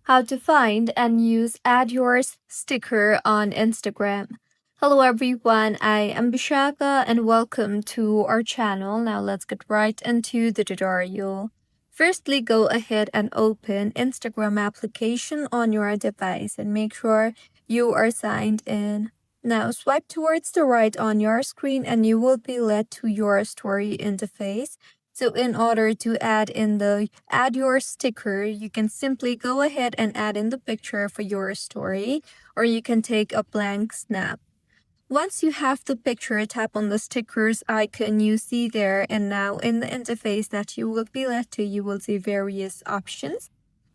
How to find and use Add Yours sticker on Instagram. Hello everyone, I am Bishaka and welcome to our channel. Now let's get right into the tutorial. Firstly, go ahead and open Instagram application on your device and make sure you are signed in. Now swipe towards the right on your screen and you will be led to your story interface. So in order to add your sticker, you can simply go ahead and add in the picture for your story, or you can take a blank snap. Once you have the picture, tap on the stickers icon you see there, and now in the interface that you will be led to, you will see various options.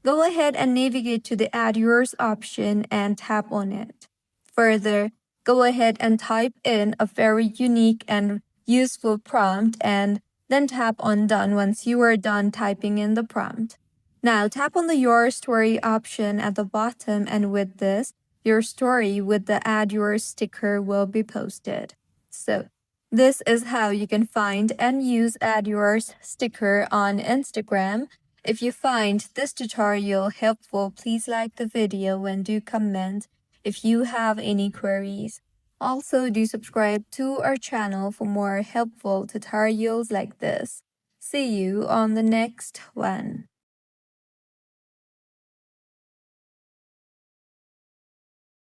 Go ahead and navigate to the Add Yours option and tap on it. Further, go ahead and type in a very unique and useful prompt and then tap on Done once you are done typing in the prompt. Now tap on the Your Story option at the bottom, and with this, your story with the Add Yours sticker will be posted. So, this is how you can find and use Add Yours sticker on Instagram. If you find this tutorial helpful, please like the video and do comment if you have any queries. Also, do subscribe to our channel for more helpful tutorials like this. See you on the next one.